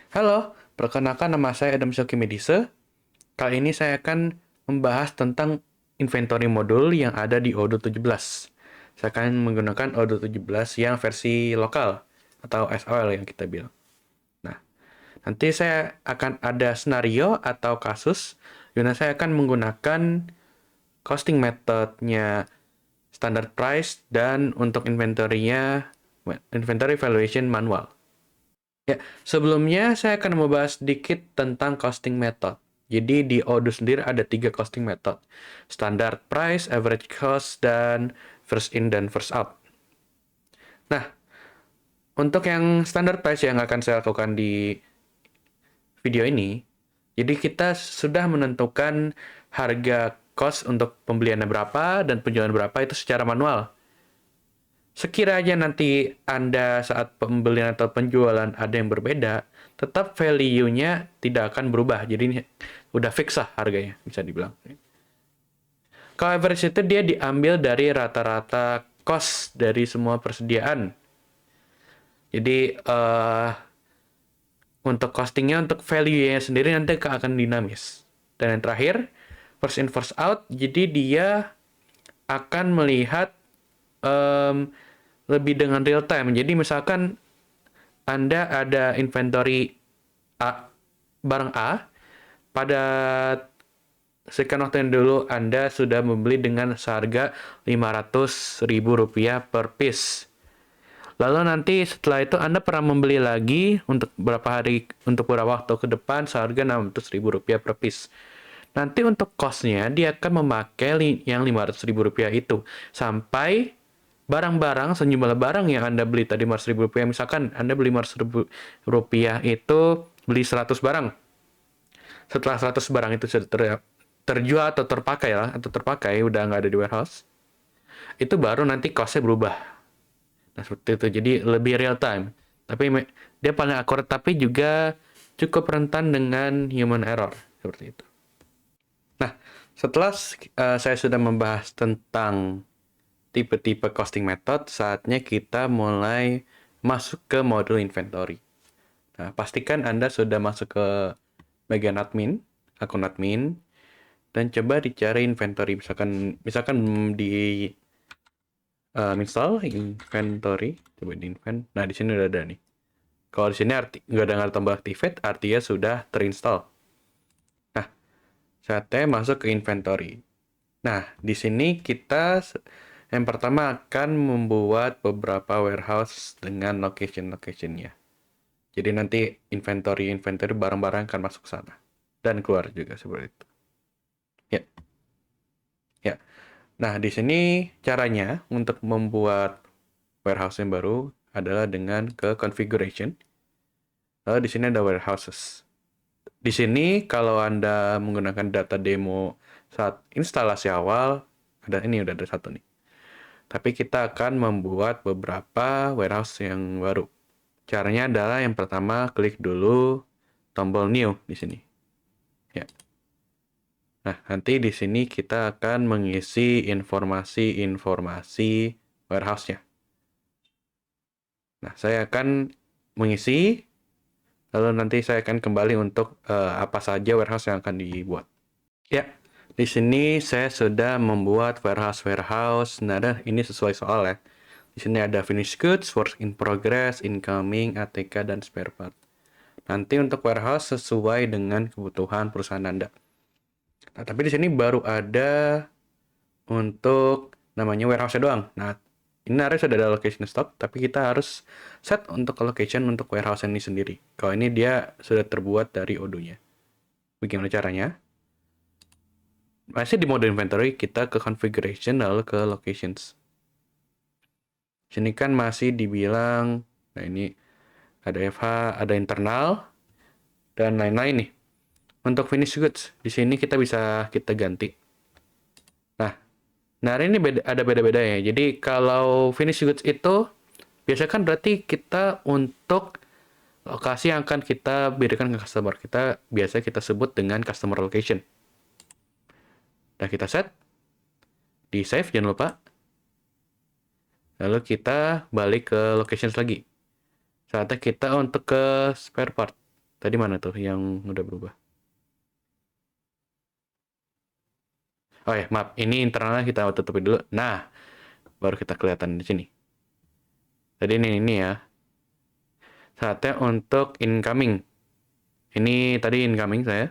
Halo, perkenalkan nama saya Adam Shoki Medise. Kali ini saya akan membahas tentang inventory modul yang ada di Odoo 17. Saya akan menggunakan Odoo 17 yang versi lokal atau SOL yang kita bilang. Nah, nanti saya akan ada scenario atau kasus di mana saya akan menggunakan costing methodnya standard price dan untuk inventory-nya inventory valuation manual. Ya, sebelumnya saya akan membahas sedikit tentang costing method. Jadi di Odoo sendiri ada 3 costing method. Standard price, average cost, dan first in dan first out. Nah, untuk yang standard price yang akan saya lakukan di video ini, jadi kita sudah menentukan harga cost untuk pembeliannya berapa dan penjualan berapa itu secara manual. Sekiranya nanti Anda saat pembelian atau penjualan ada yang berbeda, tetap value-nya tidak akan berubah. Jadi ini udah fix lah harganya, bisa dibilang. Kalau average itu dia diambil dari rata-rata cost dari semua persediaan. Jadi untuk costingnya, untuk value-nya sendiri nanti akan dinamis. Dan yang terakhir, first in first out, jadi dia akan melihat em, lebih dengan real time. Jadi misalkan Anda ada inventory A, barang A, pada sekian waktu yang dulu Anda sudah membeli dengan seharga Rp500.000 per piece. Lalu nanti setelah itu Anda pernah membeli lagi untuk beberapa hari, untuk beberapa waktu ke depan seharga Rp600.000 per piece. Nanti untuk cost-nya dia akan memakai yang Rp500.000 itu sampai barang-barang, sejumlah barang yang Anda beli tadi Rp500.000, misalkan Anda beli Rp500.000 itu beli 100 barang. Setelah 100 barang itu sudah terjual atau terpakai lah, atau terpakai udah nggak ada di warehouse, itu baru nanti cost-nya berubah. Nah, seperti itu. Jadi lebih real time. Tapi dia paling akurat, tapi juga cukup rentan dengan human error. Seperti itu. Nah, setelah saya sudah membahas tentang tipe-tipe costing method, saatnya kita mulai masuk ke modul inventory. Nah, pastikan Anda sudah masuk ke bagian admin, akun admin, dan coba dicari inventory. Misalkan di install inventory, coba di invent. Nah, di sini udah ada nih. Kalau di sini nggak ada tombol activate, artinya sudah terinstall. Nah, saatnya masuk ke inventory. Nah, di sini kita yang pertama akan membuat beberapa warehouse dengan location-locationnya. Jadi nanti inventory barang-barang akan masuk ke sana dan keluar juga seperti itu. Ya, ya. Nah, di sini caranya untuk membuat warehouse yang baru adalah dengan ke configuration. Lalu di sini ada warehouses. Di sini kalau Anda menggunakan data demo saat instalasi awal, ini udah ada satu nih. Tapi kita akan membuat beberapa warehouse yang baru. Caranya adalah yang pertama klik dulu tombol new di sini. Ya. Nah, nanti di sini kita akan mengisi informasi-informasi warehouse-nya. Nah, saya akan mengisi, lalu nanti saya akan kembali untuk apa saja warehouse yang akan dibuat. Ya, di sini saya sudah membuat warehouse. Nah, ini sesuai soal ya. Di sini ada finished goods, work in progress, incoming, ATK, dan spare part. Nanti untuk warehouse sesuai dengan kebutuhan perusahaan Anda. Nah, tapi di sini baru ada untuk namanya warehouse doang. Nah, ini harus ada location stock, tapi kita harus set untuk location untuk warehouse ini sendiri. Kalau ini dia sudah terbuat dari Odoo-nya. Bagaimana caranya? Masih di mode inventory, kita ke configuration lalu ke locations. Sini kan masih dibilang, nah ini ada FH, ada internal, dan lain-lain nih. Untuk finish goods, di sini kita ganti. Nah, ini ada beda-beda ya. Jadi kalau finish goods itu biasanya kan berarti kita untuk lokasi yang akan kita berikan ke customer. Biasa kita sebut dengan customer location. Nah, kita set, di save jangan lupa. Lalu kita balik ke locations lagi. Saatnya kita untuk ke spare part. Tadi mana tuh yang udah berubah? Oh ya, maaf. Ini internalnya kita tutupin dulu. Nah, baru kita kelihatan di sini. Tadi ini ya. Saatnya untuk incoming. Ini tadi incoming saya.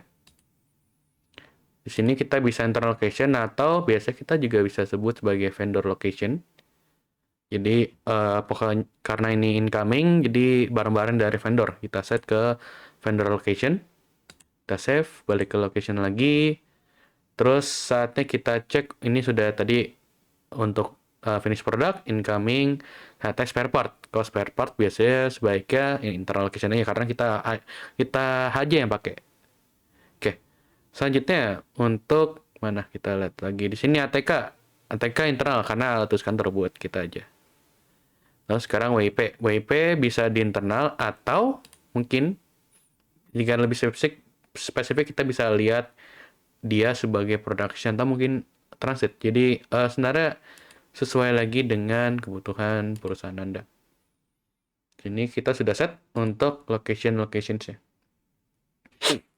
Di sini kita bisa internal location atau biasa kita juga bisa sebut sebagai vendor location. Jadi pokoknya karena ini incoming, jadi barang-barang dari vendor kita set ke vendor location. Kita save, balik ke location lagi. Terus saatnya kita cek ini sudah tadi untuk finish product, incoming, saatnya spare part. Kalau spare part biasanya sebaiknya internal location aja karena kita aja yang pakai. Oke. Selanjutnya untuk mana kita lihat lagi di sini ATK. ATK internal karena alat tulis kantor buat kita aja. Lalu sekarang WIP. WIP bisa di internal atau mungkin jika lebih spesifik kita bisa lihat dia sebagai production atau mungkin transit. Jadi sebenarnya sesuai lagi dengan kebutuhan perusahaan Anda. Ini kita sudah set untuk location-locationsnya.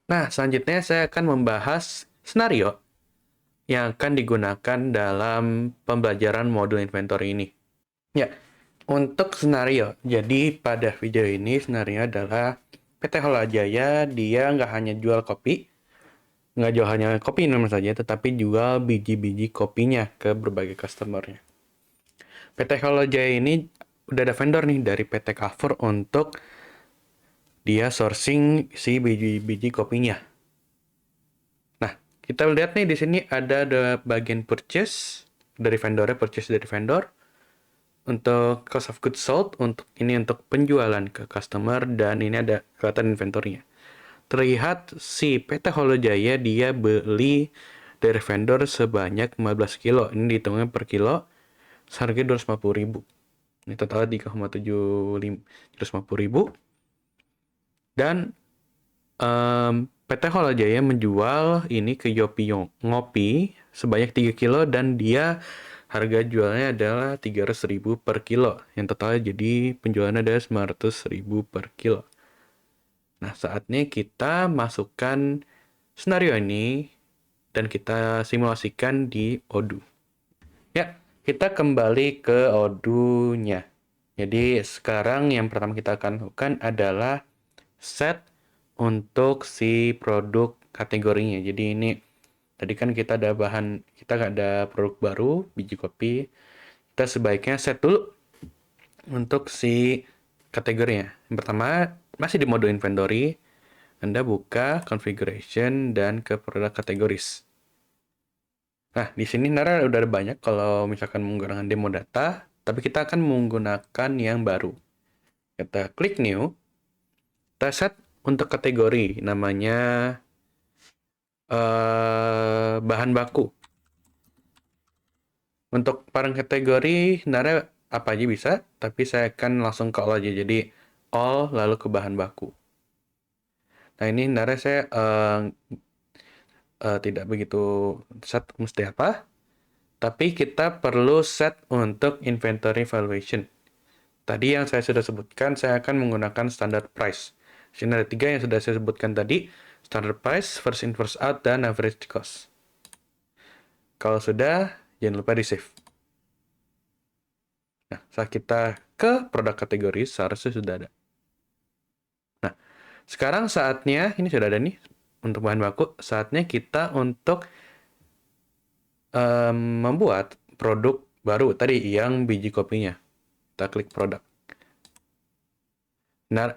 Nah, selanjutnya saya akan membahas skenario yang akan digunakan dalam pembelajaran modul inventory ini. Ya, untuk skenario. Jadi pada video ini skenario adalah PT Holajaya dia nggak hanya jual kopi, nggak jual hanya kopi namanya saja, tetapi jual biji-biji kopinya ke berbagai customernya. PT Holajaya ini udah ada vendor nih dari PT Carrefour untuk dia sourcing si biji-biji kopinya. Nah, kita lihat nih di sini ada bagian purchase dari vendornya, purchase dari vendor. Untuk cost of goods sold, untuk penjualan ke customer, dan ini ada kelihatan inventory-nya. Terlihat si PT Holojaya dia beli dari vendor sebanyak 15 kilo. Ini dihitungnya per kilo, seharga 250.000. Ini total 3,250.000. Dan PT Holojaya menjual ini ke Yopi Ngopi sebanyak 3 kilo dan dia harga jualnya adalah 300.000 per kilo. Yang totalnya jadi penjualannya ada 900.000 per kilo. Nah, saatnya kita masukkan skenario ini dan kita simulasikan di Odoo. Ya, kita kembali ke Odoo-nya. Jadi sekarang yang pertama kita akan lakukan adalah set untuk si produk kategorinya. Jadi ini tadi kan kita ada produk baru, biji kopi. Kita sebaiknya set dulu untuk si kategorinya. Yang pertama, masih di mode inventory. Anda buka configuration dan ke produk kategoris. Nah, di sini udah ada banyak kalau misalkan menggunakan demo data, tapi kita akan menggunakan yang baru. Kita klik new, kita set untuk kategori, namanya bahan baku. Untuk barang kategori, sebenarnya apa aja bisa, tapi saya akan langsung ke all aja. Jadi, all lalu ke bahan baku. Nah, ini sebenarnya saya tidak begitu set mesti apa. Tapi kita perlu set untuk inventory valuation. Tadi yang saya sudah sebutkan, saya akan menggunakan standard price. Di sini ada 3 yang sudah saya sebutkan tadi. Standard price, first in, first out, dan average cost. Kalau sudah, jangan lupa di-save. Nah, saat kita ke produk kategori, seharusnya sudah ada. Nah, sekarang saatnya, ini sudah ada nih, untuk bahan baku, saatnya kita untuk membuat produk baru, tadi yang biji kopinya. Kita klik produk. Nah,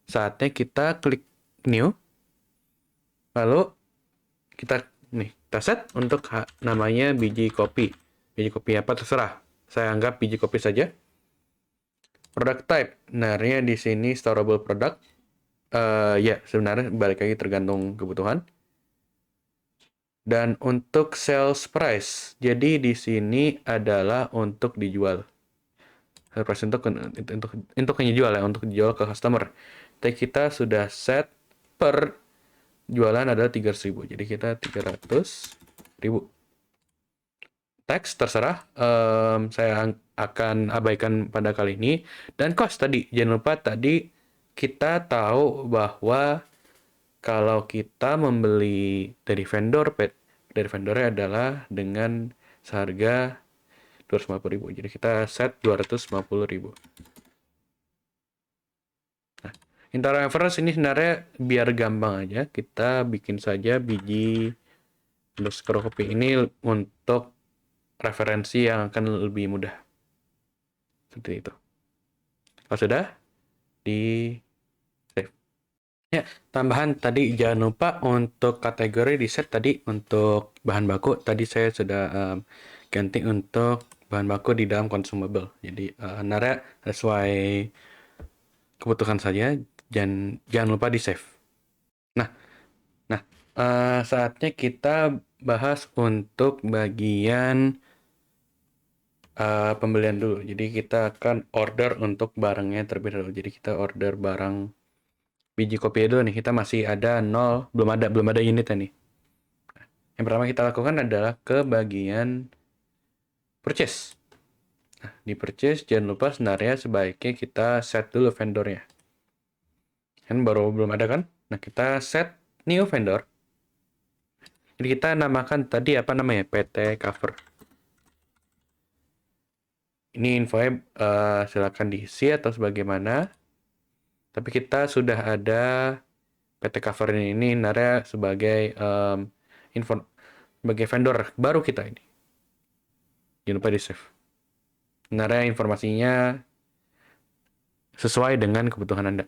saatnya kita klik new. Lalu kita set untuk namanya biji kopi. Biji kopi apa terserah. Saya anggap biji kopi saja. Product type. Sebenarnya di sini storable product. Ya, sebenarnya balik lagi tergantung kebutuhan. Dan untuk sales price. Jadi di sini adalah untuk dijual. Sales price untuk yang dijual ya, untuk dijual ke customer. Tapi kita sudah set per jualan adalah 300.000. Jadi kita 300.000. Teks terserah. Saya akan abaikan pada kali ini. Dan cost tadi. Jangan lupa tadi kita tahu bahwa kalau kita membeli dari vendor, dari vendornya adalah dengan seharga 250.000. Jadi kita set 250.000. Nah, internal reference ini sebenarnya biar gampang aja, kita bikin saja biji underscore copy ini untuk referensi yang akan lebih mudah. Seperti itu. Kalau sudah, di save. Ya, tambahan tadi jangan lupa untuk kategori di set tadi untuk bahan baku. Tadi saya sudah ganti untuk bahan baku di dalam consumable. Jadi nara sesuai kebutuhan saja. Jangan lupa di save. Nah, nah saatnya kita bahas untuk bagian pembelian dulu. Jadi kita akan order untuk barangnya terlebih dahulu. Jadi kita order barang biji kopi dulu nih. Kita masih ada 0, belum ada unitnya nih. Yang pertama kita lakukan adalah ke bagian purchase. Nah, di purchase jangan lupa sebenarnya sebaiknya kita set dulu vendornya. Kan belum ada kan? Nah, kita set new vendor. Jadi kita namakan tadi apa namanya? PT cover. Ini infonya silakan diisi atau sebagaimana. Tapi kita sudah ada PT cover ini nara sebagai sebagai vendor baru kita ini. Jangan lupa di save. Nara informasinya sesuai dengan kebutuhan Anda.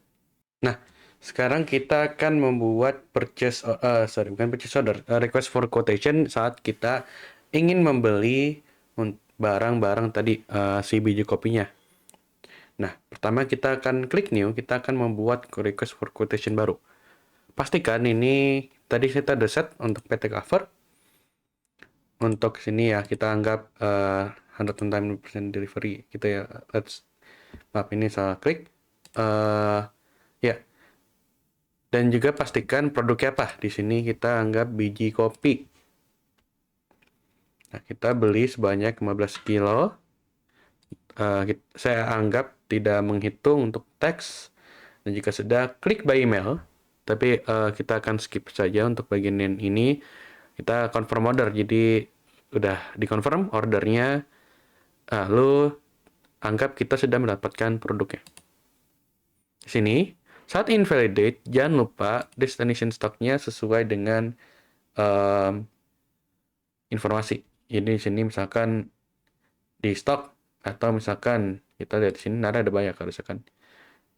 Nah, sekarang kita akan membuat bukan purchase order, request for quotation saat kita ingin membeli barang-barang tadi si biji kopinya. Nah, pertama kita akan klik new, kita akan membuat request for quotation baru. Pastikan ini tadi kita ada set untuk PT cover. Untuk sini ya kita anggap 100% delivery gitu ya. Maaf ini salah klik. Ya. Dan juga pastikan produknya apa. Di sini kita anggap biji kopi. Nah, kita beli sebanyak 15 kilo. Saya anggap tidak menghitung untuk teks. Dan jika sudah, klik by email. Tapi kita akan skip saja untuk bagian ini. Kita confirm order. Jadi udah dikonfirm ordernya. Lalu anggap kita sudah mendapatkan produknya. Di sini, saat invalidate, jangan lupa destination stock-nya sesuai dengan informasi. Jadi di sini misalkan di stok atau misalkan kita lihat di sini ada banyak misalkan.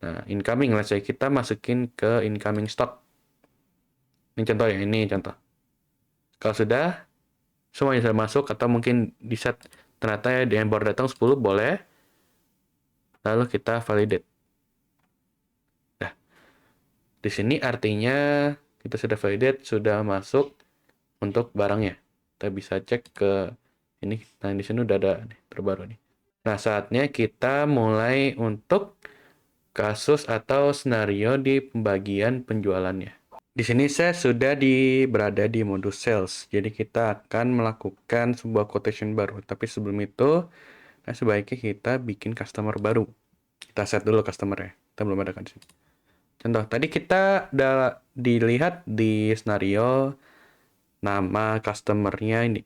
Nah, incoming let's say kita masukin ke incoming stock. Ini contoh ya, ini contoh. Kalau sudah semuanya sudah masuk atau mungkin di set ternyata ya yang baru datang 10 boleh. Lalu kita validate. Nah, di sini artinya kita sudah validate, sudah masuk untuk barangnya. Kita bisa cek ke ini. Nah, di sini udah ada nih, terbaru nih. Nah, saatnya kita mulai untuk kasus atau skenario di pembagian penjualannya. Di sini saya sudah berada di modus sales. Jadi kita akan melakukan sebuah quotation baru. Tapi sebelum itu, sebaiknya kita bikin customer baru. Kita set dulu customer-nya. Kita belum ada kan di sini. Contoh, tadi kita udah dilihat di skenario nama customer-nya ini.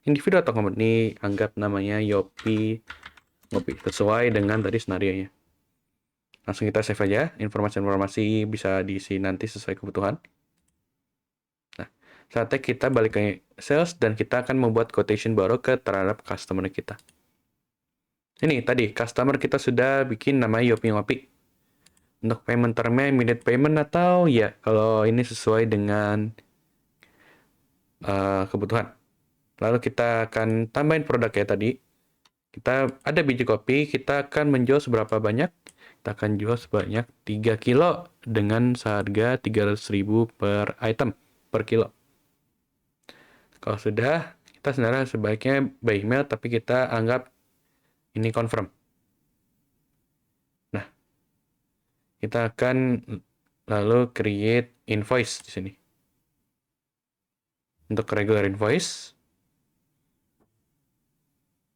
Individu atau company, anggap namanya Yopi Ngopi. Sesuai dengan tadi skenario-nya. Langsung kita save aja. Informasi-informasi bisa diisi nanti sesuai kebutuhan. Nah, saatnya kita balik ke sales dan kita akan membuat quotation baru terhadap customer kita. Ini tadi, customer kita sudah bikin namanya Yopi Ngopi. Untuk payment termnya immediate payment atau ya kalau ini sesuai dengan kebutuhan. Lalu kita akan tambahin produknya tadi. Kita ada biji kopi, kita akan menjual seberapa banyak? Kita akan jual sebanyak 3 kilo dengan seharga 300.000 per item per kilo. Kalau sudah, kita sebenarnya sebaiknya by email tapi kita anggap ini confirm. Nah, kita akan lalu create invoice di sini. Untuk regular invoice.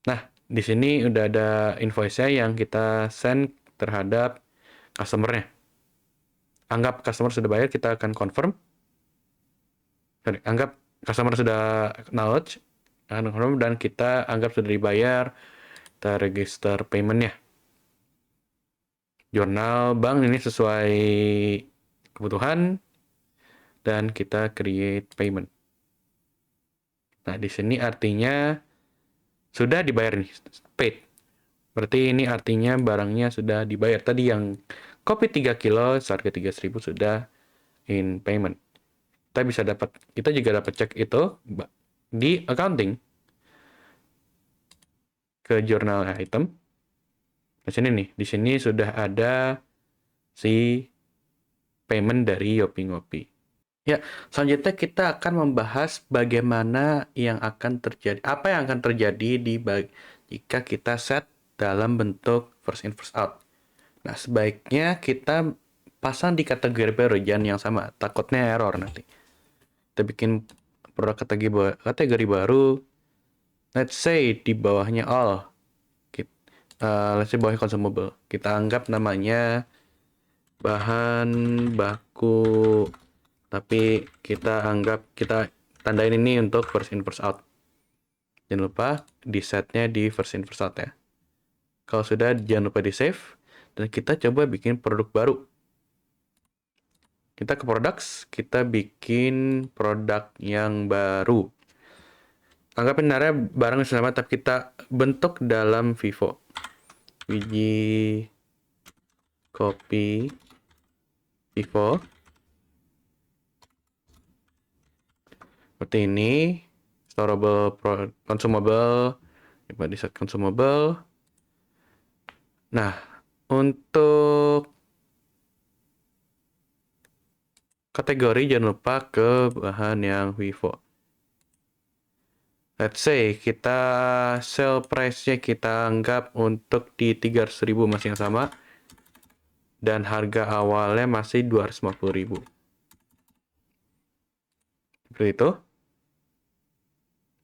Nah, di sini udah ada invoice-nya yang kita send terhadap customer-nya. Anggap customer sudah bayar, kita akan confirm. Sorry, anggap customer sudah knowledge, confirm, dan kita anggap sudah dibayar, kita register paymentnya. Jurnal bank ini sesuai kebutuhan, dan kita create payment. Nah, di sini artinya sudah dibayar nih, paid. Berarti ini artinya barangnya sudah dibayar. Tadi yang kopi 3 kilo seharga 3.000 sudah in payment. Kita juga dapat cek itu di accounting ke jurnal item. Di sini nih, di sini sudah ada si payment dari Yopi Ngopi. Ya, selanjutnya kita akan membahas bagaimana yang akan terjadi, apa yang akan terjadi jika kita set dalam bentuk first in first out. Nah, sebaiknya kita pasang di kategori baru, jangan yang sama, takutnya error nanti. Kita bikin produk kategori baru, let's say di bawahnya all, let's say bawahnya consumable. Kita anggap namanya bahan baku, tapi kita tandain ini untuk first in first out. Jangan lupa di setnya di first in first out ya. Kalau sudah, jangan lupa di save, dan kita coba bikin produk baru. Kita ke products, kita bikin produk yang baru. Anggapin barang sama, tapi kita bentuk dalam Vivo. Biji kopi Vivo. Seperti ini, storable, consumable, coba di set consumable. Nah, untuk kategori jangan lupa ke bahan yang Vivo. Let's say kita sell price-nya kita anggap untuk di 300.000 masih yang sama, dan harga awalnya masih 250.000. Seperti itu.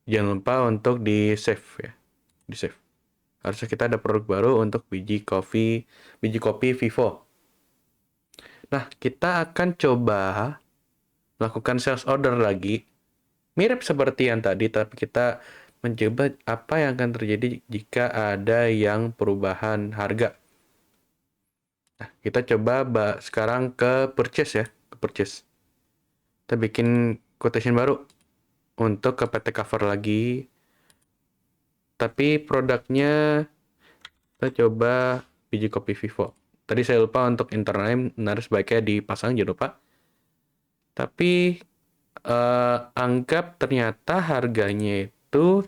Jangan lupa untuk di save ya, di save. Harusnya kita ada produk baru untuk biji kopi Vivo. Nah, kita akan coba melakukan sales order lagi, mirip seperti yang tadi, tapi kita mencoba apa yang akan terjadi jika ada yang perubahan harga. Nah, kita coba sekarang ke purchase ya, ke purchase. Kita bikin quotation baru untuk ke PT cover lagi, tapi produknya kita coba biji kopi Vivo. Tadi saya lupa untuk internalnya, sebaiknya dipasang, jangan lupa. Tapi anggap ternyata harganya itu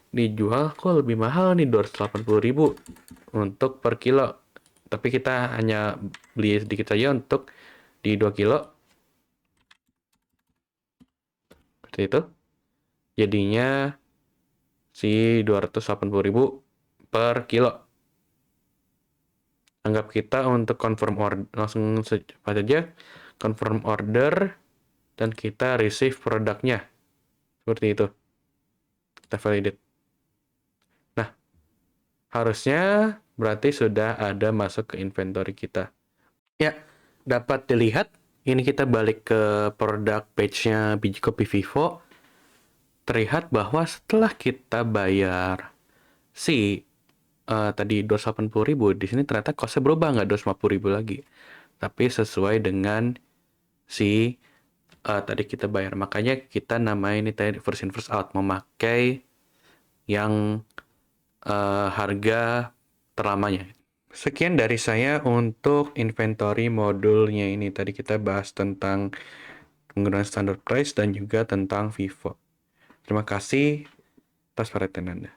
dijual kok lebih mahal nih, 280.000 untuk per kilo. Tapi kita hanya beli sedikit saja untuk di 2 kilo. Seperti itu. Jadinya si 280.000 per kilo. Anggap kita untuk confirm order, langsung cepat saja confirm order, dan kita receive produknya. Seperti itu. Kita validate. Nah, harusnya berarti sudah ada masuk ke inventory kita. Ya, dapat dilihat. Ini kita balik ke produk page-nya biji kopi Vivo. Terlihat bahwa setelah kita bayar tadi 280.000, di sini ternyata cost-nya berubah, nggak 250.000 lagi. Tapi sesuai dengan tadi kita bayar. Makanya kita namain ini tadi first in first out, memakai yang harga terlamanya. Sekian dari saya untuk inventory modulnya ini. Tadi kita bahas tentang penggunaan standard price dan juga tentang Vivo. Terima kasih atas perhatian Anda.